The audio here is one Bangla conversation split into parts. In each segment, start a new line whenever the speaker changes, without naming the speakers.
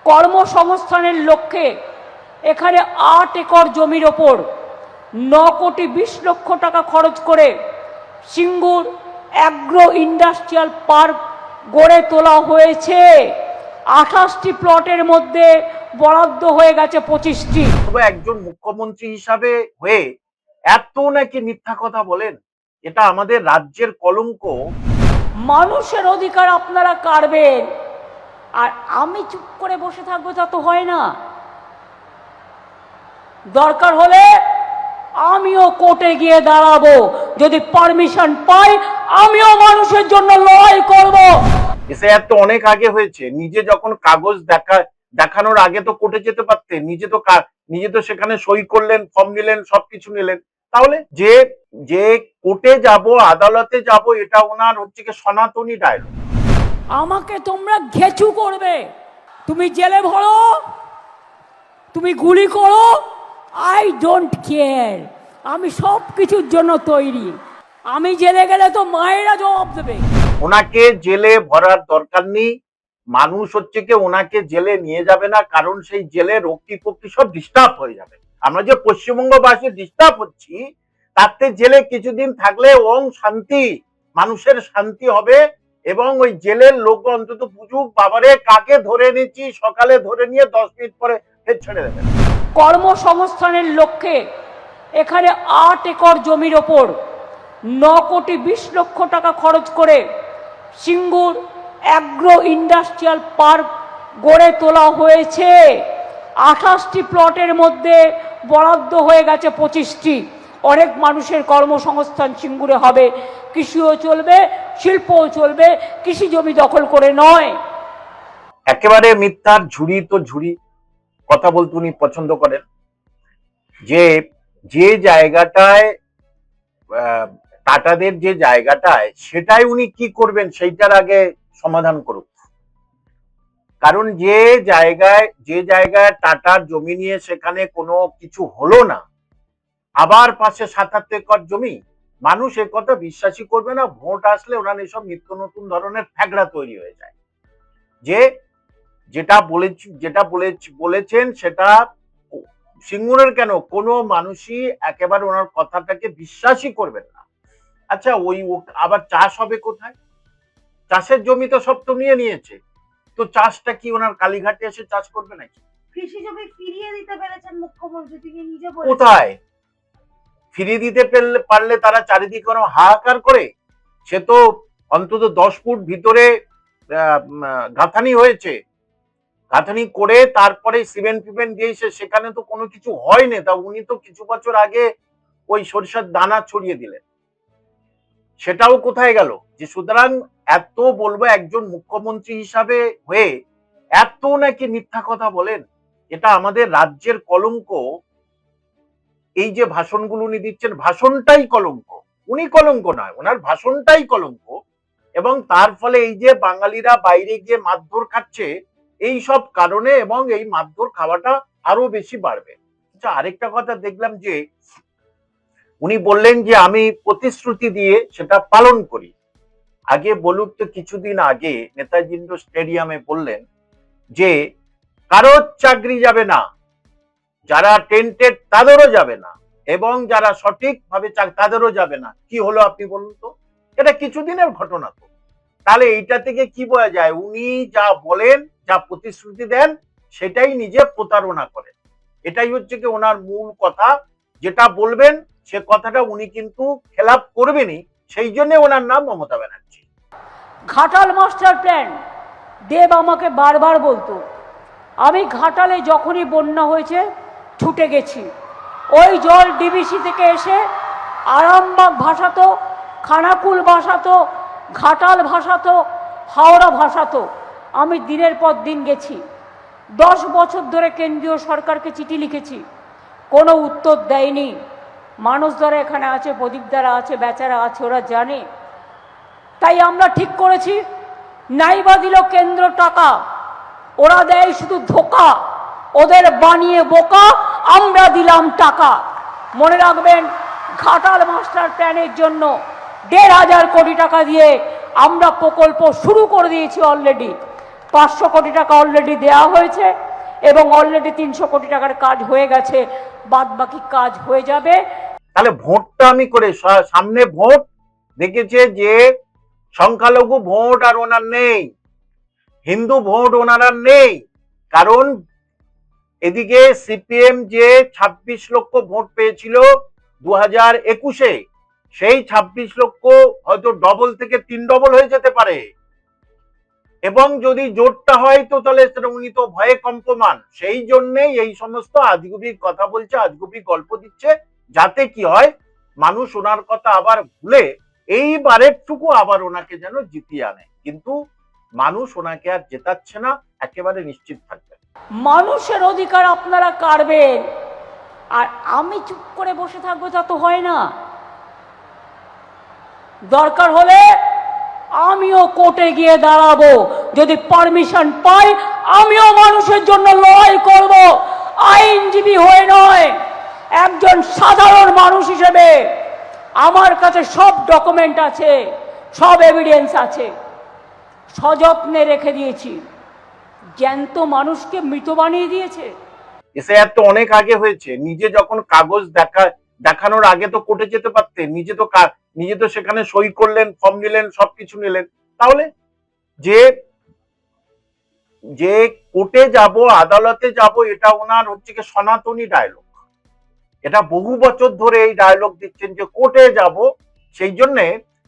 কর্মসংস্থানের লক্ষ্যে এখানে ৮ একর জমির ওপর ৯,২০,০০,০০০ টাকা খরচ করে সিঙ্গুর অ্যাগ্রো ইন্ডাস্ট্রিয়াল পার্ক গড়ে তোলা হয়েছে। ২৮টি প্লটের মধ্যে বরাদ্দ হয়ে গেছে ২৫টি।
একজন মুখ্যমন্ত্রী হিসাবে হয়ে এত নাকি মিথ্যা কথা বলেন, এটা আমাদের রাজ্যের কলঙ্ক।
মানুষের অধিকার আপনারা কাড়বেন আর আমি চুপ করে বসে থাকবো, তা তো হয় না। দরকার হলে আমিও কোর্টে গিয়ে দাঁড়াবো, যদি পারমিশন পাই আমিও মানুষের জন্য লড়াই করব।
এসআইআর তো অনেক আগে হয়েছে, নিজে যখন কাগজ দেখানোর আগে তো কোর্টে যেতে পারতেন। নিজে তো সেখানে সই করলেন, ফর্ম নিলেন, সবকিছু নিলেন। তাহলে যে কোর্টে যাব, আদালতে যাব, এটা ওনার হচ্ছে কি সনাতনী ডায়লগ।
আমাকে তোমরা ঘেচু করবে, তুমি জেলে ভরো, তুমি গুলি করো, আই ডোন্ট কেয়ার। আমি সব কিছুর জন্য তৈরি। আমি জেলে গেলে তো মায়েরা জবাব দেবে।
ওনাকে জেলে ভরার দরকার নেই। মানুষ হচ্ছে কি ওনাকে জেলে নিয়ে যাবে না, কারণ সেই জেলে রক্ষী সব ডিস্টার্ব হয়ে যাবে। আমরা যে পশ্চিমবঙ্গবাসী ডিস্টার্ব হচ্ছি, তাতে জেলে কিছুদিন থাকলে ওং শান্তি, মানুষের শান্তি হবে। এবং ওই জেলের লোক অন্তত বুঝুক, বাবারে কাকে ধরে নিচ্ছি, সকালে ধরে নিয়ে 10 মিনিট পরে ফের ছেড়ে দেবেন।
কর্মসংস্থানের লক্ষ্যে এখানে ৮ একর জমির ওপর ৯,২০,০০,০০০ টাকা খরচ করে সিঙ্গুর অ্যাগ্রো ইন্ডাস্ট্রিয়াল পার্ক গড়ে তোলা হয়েছে। ২৮টি প্লটের মধ্যে বরাদ্দ হয়ে গেছে 25টি। অনেক মানুষের কর্মসংস্থান সিঙ্গুরে হবে, কৃষিও চলবে, শিল্পও চলবে, কৃষি জমি দখল করে নয়।
একেবারে মিথ্যার ঝুড়ি তো ঝুড়ি কথা বলতে উনি পছন্দ করেন। যে জায়গাটায় টাটাদের যে জায়গাটায়, সেটাই উনি কি করবেন সেইটার আগে সমাধান করুক। কারণ যে জায়গায় টাটার জমি নিয়ে সেখানে কোনো কিছু হলো না, আবার পাশে ৭৭ একর জমি, মানুষ এ কথা বিশ্বাসই করবে না। ভোট আসলে ওরা এসব নিত্য নতুন ধরনের ফ্যাগড়া তৈরি হয়ে যায়। যেটা বলেছেন সেটা সিঙ্গুরের কেন কোনো মানুষই একেবারে ওনার কথাটাকে বিশ্বাসই করবেন না। আচ্ছা, আবার চাষ হবে কোথায়? চাষের জমি তো সব তো নিয়েছে, তো চাষটা কি ওনার কালীঘাটে এসে চাষ করবে নাকি?
কৃষি জমি ফিরিয়ে দিতে পেরেছেন মুখ্যমন্ত্রী, তিনি নিজে বলেছেন।
কোথায় ফিরিয়ে দিতে পারলে তারা চারিদিকে কোনো হাহাকার করে? সে তো অন্তত 10 ফুট ভিতরে গাঁথানি হয়েছে, গাঁথানি করে তারপরে সিমেন্ট দিয়েছে, সেখানে তো কোনো কিছু হয়নি। তা উনি তো কিছু বছর আগে ওই সরিষার দানা ছড়িয়ে দিলেন, সেটাও কোথায় গেল? যে সুতরাং এত বলবো, একজন মুখ্যমন্ত্রী হিসাবে হয়ে এত নাকি মিথ্যা কথা বলেন, এটা আমাদের রাজ্যের কলঙ্ক। এই যে ভাষণগুলো উনি দিচ্ছেন, ভাষণটাই কলঙ্ক। উনি কলঙ্ক নয়, ওনার ভাষণটাই কলঙ্ক। এবং তার ফলে এই যে বাঙালিরা বাইরে গিয়ে মারধর খাচ্ছে, এই সব কারণে, এবং এই মারধর খাওয়াটা আরো বেশি বাড়বে। আচ্ছা, আরেকটা কথা দেখলাম যে উনি বললেন যে আমি প্রতিশ্রুতি দিয়ে সেটা পালন করি। আগে বলুক তো, কিছুদিন আগে নেতাজি স্টেডিয়ামে বললেন যে কারোর চাকরি যাবে না, যারা টেন্টেড তাদেরও যাবে না, এবং যারা সঠিকভাবে তাদেরও যাবে না। কি হলো আপনি বলুন তো? এটা কিছুদিনের ঘটনা। তো তাহলে এইটা থেকে কি বোঝা যায়? উনি যা বলেন, যা প্রতিশ্রুতি দেন, সেটাই নিজে প্রতারণা করেন। এটাই হচ্ছে কি ওনার মূল কথা। যেটা বলবেন সে কথাটা উনি কিন্তু খেলাপ করবেনই, সেই জন্য ওনার নাম মমতা ব্যানার্জি।
ঘাটাল মাস্টার প্ল্যান দেব আমাকে বারবার বলতো, আমি ঘাটালে যখনই বন্যা হয়েছে ছুটে গেছি। ওই জল ডিবিসি থেকে এসে আরামবাগ ভাসাতো, খানাকুল ভাসাতো, ঘাটাল ভাসাতো, হাওড়া ভাসাতো। আমি দিনের পর দিন গেছি, 10 বছর ধরে কেন্দ্রীয় সরকারকে চিঠি লিখেছি, কোনো উত্তর দেয়নি। মানুষ দ্বারা এখানে আছে, প্রদীপ দ্বারা আছে, বেচারা আছে, ওরা জানে। তাই আমরা ঠিক করেছি, নাইবা দিল কেন্দ্র টাকা, ওরা দেয় শুধু ধোকা, ওদের বানিয়ে বোকা, আমরা দিলাম টাকা। মনে রাখবেন, ঘাটাল মাস্টার প্ল্যানের জন্য 1,500 কোটি টাকা দিয়ে আমরা প্রকল্প শুরু করে দিয়েছি অলরেডি। 500 কোটি টাকা অলরেডি দেওয়া হয়েছে এবং অলরেডি 300 কোটি টাকার কাজ হয়ে গেছে, বাদ বাকি কাজ হয়ে যাবে।
তাহলে ভোটটা আমি করে সামনে ভোট দেখেছে যে সংখ্যালঘু ভোট আর ওনার নেই, হিন্দু ভোট ওনার আর নেই, কারণ এদিকে সিপিএম যে 26 লক্ষ ভোট পেয়েছিল 2021-এ, সেই 26 লক্ষ হয়তো ডবল থেকে 3 ডবল হয়ে যেতে পারে, এবং যদি জোটটা হয় তো তাহলে সেটা উনি তো ভয়ে কম্পমান। সেই জন্যই এই সমস্ত আজগুবি কথা বলছে, আজগুবি গল্প দিচ্ছে, যাতে কি হয় মানুষ ওনার কথা আবার ভুলে এইবারেরটুকু আবার ওনাকে যেন জিতিয়ে আনে। কিন্তু মানুষ ওনাকে আর জেতাচ্ছে না, একেবারে নিশ্চিত থাকবে।
মানুষের অধিকার আপনারা কাড়বেন আর আমি চুপ করে বসে থাকবো, তা তো হয় না। দরকার হলে আমিও কোর্টে গিয়ে দাঁড়াবো, যদি পারমিশন পাই আমিও মানুষের জন্য লড়াই করব, আইনজীবী হয়ে নয়, একজন সাধারণ মানুষ হিসেবে। আমার কাছে সব ডকুমেন্ট আছে, সব এভিডেন্স আছে, সযত্নে রেখে দিয়েছি। জ্যান্ত মানুষকে মৃত বানিয়ে দিয়েছে।
এসআইআর তো অনেক আগে হয়েছে, নিজে যখন কাগজ দেখানোর আগে তো কোর্টে যেতে পারতেন, নিজে তো সেখানে সই করলেন, ফর্ম নিলেন, সবকিছু নিলেন। তাহলে যে কোর্টে যাব, আদালতে যাব, এটা ওনার হচ্ছে কি সনাতনী ডায়লগ। এটা বহু বছর ধরে এই ডায়লগ দিচ্ছেন যে কোর্টে যাব, সেই জন্য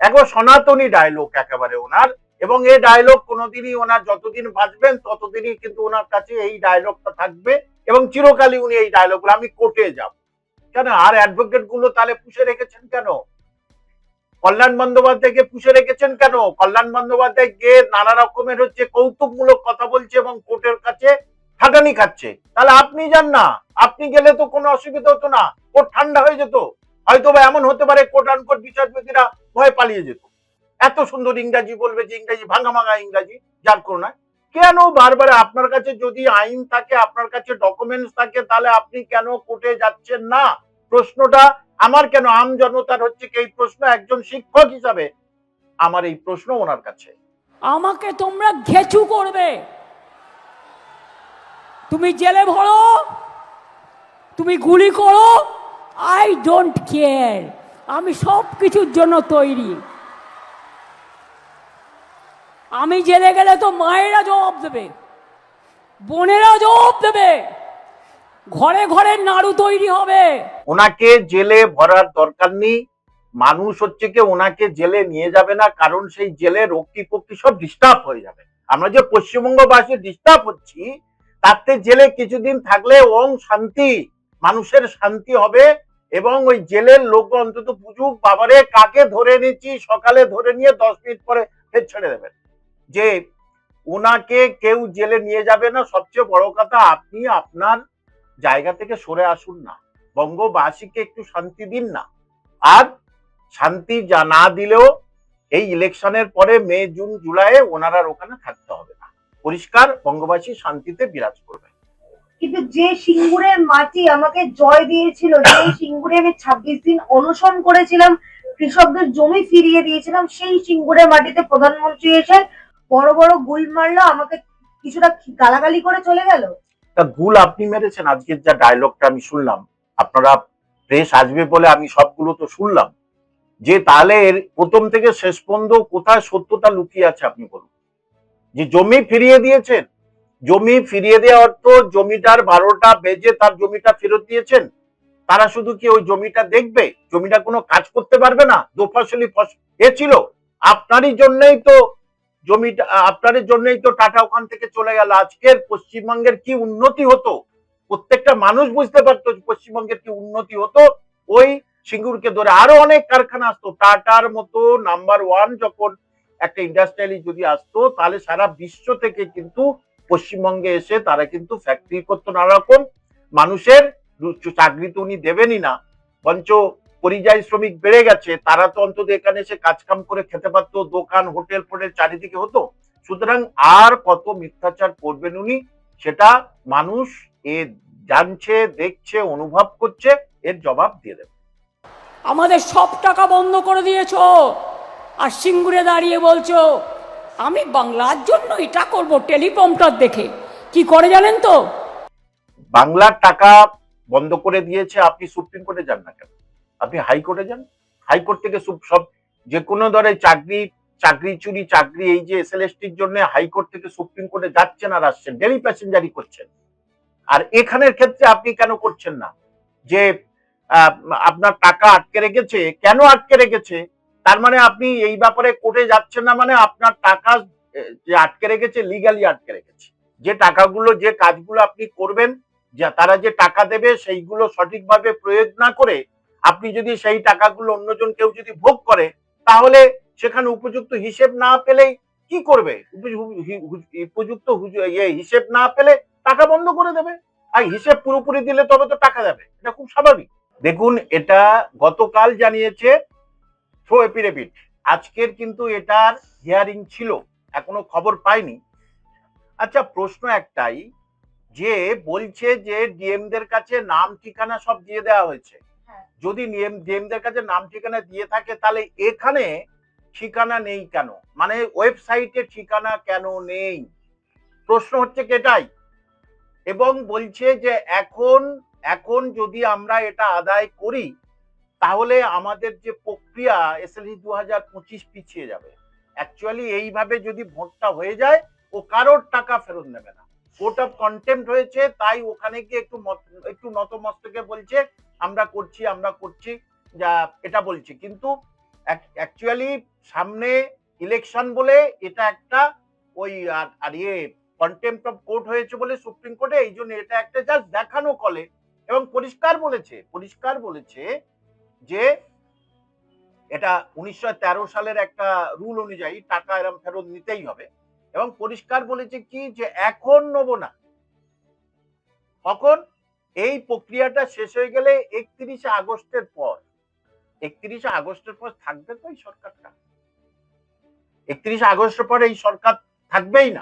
একবার সনাতনী ডায়লগ একেবারে ওনার। এবং এই ডায়লগ কোনোদিনই ওনার, যতদিন বাঁচবেন ততদিনই কিন্তু ওনার কাছে এই ডায়লগটা থাকবে, এবং চিরকালই উনি এই ডায়লগগুলো, আমি কোর্টে যাব। কেন আর অ্যাডভোকেট গুলো তাহলে পুষে রেখেছেন কেন? কল্যাণ বন্দ্যোপাধ্যায়কে পুষে রেখেছেন কেন? কল্যাণ বন্দ্যোপাধ্যায় গিয়ে নানা রকমের হচ্ছে কৌতুকমূলক কথা বলছে এবং কোর্টের কাছে ঠাটানি খাচ্ছে। তাহলে আপনি যান না, আপনি গেলে তো কোনো অসুবিধা হতো না, কোর্ট ঠান্ডা হয়ে যেত। হয়তো বা এমন হতে পারে কোর্ট আনকোর্ট বিচারপতিরা ভয় পালিয়ে যেত। এত সুন্দর ইংরাজি বলবে যে ইংরাজি ভাঙা ভাঙা ইংরাজি, যার করোনা কেন বারবার আপনার কাছে যদি আইন থাকে, আপনার কাছে ডকুমেন্টস থাকে, তাহলে আপনি কেন কোর্টে যাচ্ছেন না? প্রশ্নটা আমার, কেন আম জনতার হচ্ছে কি এই প্রশ্ন, একজন শিক্ষক হিসাবে আমার এই প্রশ্ন ওনার কাছে।
আমাকে তোমরা ঘেচু করবে, তুমি জেলে ভরো, তুমি গুলি করো, আই ডোন্ট কেয়ার, আমি সব কিছুর জন্য তৈরি। আমি জেলে গেলে তো মায়েরা জবাব দেবে, বোনেরা জবাব দেবে, ঘরে ঘরে নাড়ু তৈরি হবে।
ওনাকে জেলে ভরার দরকার নেই, মানুষ হচ্ছে কি ওনাকে জেলে নিয়ে যাবে না, কারণ সেই জেলে রক্ষী পক্ষী সব ডিস্টার্ব হয়ে যাবে। আমরা যে পশ্চিমবঙ্গবাসী ডিস্টার্ব হচ্ছি, তাতে জেলে কিছুদিন থাকলে ওং শান্তি, মানুষের শান্তি হবে, এবং ওই জেলের লোক অন্তত বুঝুক, বাবারে কাকে ধরে এনেছি, সকালে ধরে নিয়ে 10 মিনিট পরে ফের ছেড়ে দেবেন, যে ওনাকে কেউ জেলে নিয়ে যাবে না। সবচেয়ে বড় কথা, আপনি আপনার জায়গা থেকে সরে আসুন না, বঙ্গবাসীকে একটু শান্তি দিন না। আর শান্তি না দিলেও এই ইলেকশনের পরে মে, জুন, জুলাইয়ে ওনারা ওখানে থাকতে হবে না, পরিষ্কার বঙ্গবাসী শান্তিতে বিরাজ করবে।
কিন্তু যে সিঙ্গুরের মাটি আমাকে জয় দিয়েছিল, যে সিঙ্গুরে আমি 26 দিন অনশন করেছিলাম, কৃষকদের জমি ফিরিয়ে দিয়েছিলাম, সেই সিঙ্গুরের মাটিতে প্রধানমন্ত্রী এসে বড় বড় গুল মারলো, আমাকে কিছুটা গালাগালি করে চলে গেল।
তা গুল আপনি মেরেছেন। আজকের যা ডায়লগটা আমি শুনলাম, আপনারা প্রেস আসবে বলে আমি সবগুলো তো শুনলাম, যে তাহলে এর প্রথম থেকে শেষ পর্যন্ত কোথায় সত্যতা লুকিয়ে আছে আপনি বলুন। যে জমি ফিরিয়ে দিয়েছেন, জমি ফিরিয়ে দেওয়া অর্থ জমিটার 12টা বেজে তার জমিটা ফেরত দিয়েছেন। তারা শুধু কি ওই জমিটা দেখবে? জমিটা কোনো কাজ করতে পারবে না? দোফসলি এ ছিল আপনারই জন্যই তো জমিটা, আপনার জন্যই তো টাটা ওখান থেকে চলে গেল। আজকের পশ্চিমবঙ্গের কি উন্নতি হতো, প্রত্যেকটা মানুষ বুঝতে পারতো পশ্চিমবঙ্গের কি উন্নতি হতো ওই সিঙ্গুরকে ধরে। আরো অনেক কারখানা আসতো, টাটার মতো নাম্বার 1 যখন একটা ইন্ডাস্ট্রিয়ালি যদি আসতো, তাহলে সারা বিশ্ব থেকে কিন্তু পশ্চিমবঙ্গে এসে তারা কিন্তু ফ্যাক্টরি করতো নানা রকম। মানুষের চাকরি তো উনি দেবেনই না, বঞ্চ পরিযায়ী শ্রমিক বেড়ে গেছে, তারা তো অন্তত এখানে এসে কাজকাম করে খেতে পারতো, দোকান হোটেল ফোটেল চারিদিকে হতো। সুতরাং আর কত মিথ্যাচার করবেন উনি, সেটা মানুষ এ জানছে, দেখছে, অনুভব করছে, এর জবাব দিয়ে দেবে।
আমাদের সব টাকা বন্ধ করে দিয়েছো, আর সিঙ্গুরে দাঁড়িয়ে বলছো আমি বাংলার জন্য এটা করব টেলিপ্রম্পটার দেখে। কি করে জানেন তো?
বাংলার টাকা বন্ধ করে দিয়েছে, আপনি সুপ্রিম কোর্টে যান না কেন? আপনি হাইকোর্টে যান। হাইকোর্ট থেকে সব যে কোনো ধরনের চাকরি চুরি, চাকরি এই যে এসএলএসটির জন্য হাইকোর্ট থেকে সুপ্রিম কোর্টে যাচ্ছেন আর আসছেন, ডেলি প্যাসেঞ্জারি করছেন। আর এখানের ক্ষেত্রে আপনি কেন করছেন না? যে আপনার টাকা আটকে রেখেছে, কেন আটকে রেখেছে? তার মানে আপনি এই ব্যাপারে কোর্টে যাচ্ছেন না, মানে আপনার টাকা যে আটকে রেখেছে লিগালি আটকে রেখেছে। যে টাকাগুলো, যে কাজগুলো আপনি করবেন, যা তারা যে টাকা দেবে সেইগুলো সঠিকভাবে প্রয়োগ না করে আপনি যদি সেই টাকাগুলো অন্যজন কেউ যদি ভোগ করে, তাহলে সেখানে উপযুক্ত হিসেব না পেলেই কি করবে? উপযুক্ত হিসেব না পেলে টাকা বন্ধ করে দেবে। আর হিসেব পুরোপুরি দিলে তবে তো টাকা দেবে, এটা খুব স্বাভাবিক। দেখুন, এটা গতকাল জানিয়েছে থ্রো এপিডেভিট, আজকের কিন্তু এটার হিয়ারিং ছিল, এখনো খবর পাইনি। আচ্ছা, প্রশ্ন একটাই, যে বলছে যে ডিএমদের কাছে নাম ঠিকানা সব দিয়ে দেওয়া হয়েছে। যদি ডিএমদের কাছে নাম ঠিকানা দিয়ে থাকে, তাহলে এখানে ঠিকানা নেই কেন? মানে ওয়েবসাইটে ঠিকানা কেন নেই? প্রশ্ন হচ্ছে এটাই। এবং বলছে যে এখন যদি আমরা এটা আদায় করি, তাহলে আমাদের যে প্রক্রিয়া এসএলসি 2025 পিছিয়ে যাবে। অ্যাকচুয়ালি এইভাবে যদি ভোটটা হয়ে যায়, ও কারোর টাকা ফেরত নেবে না। কোর্ট অফ কন্টেম্প্ট হয়েছে, তাই ওখানে গিয়ে একটু নতমস্তকে বলছে আমরা করছি যা এটা বলছে। কিন্তু অ্যাকচুয়ালি সামনে ইলেকশন বলে এটা একটা ওই আর কন্টেম্প্ট অফ কোর্ট হয়েছে বলে সুপ্রিম কোর্টে, এই জন্য এটা একটা জাস্ট দেখানো কলে। এবং পরিষ্কার বলেছে যে এটা 1913 সালের একটা রুল অনুযায়ী টাকা এরম ফেরত নিতেই হবে। এবং পরিষ্কার বলেছে কি, যে এখন নেব না, কখন? এই প্রক্রিয়াটা শেষ হয়ে গেলে 31 আগস্টের পর। 31 আগস্টের পর থাকবে তো এই সরকারটা? 31 আগস্টের পর এই সরকার থাকবেই না।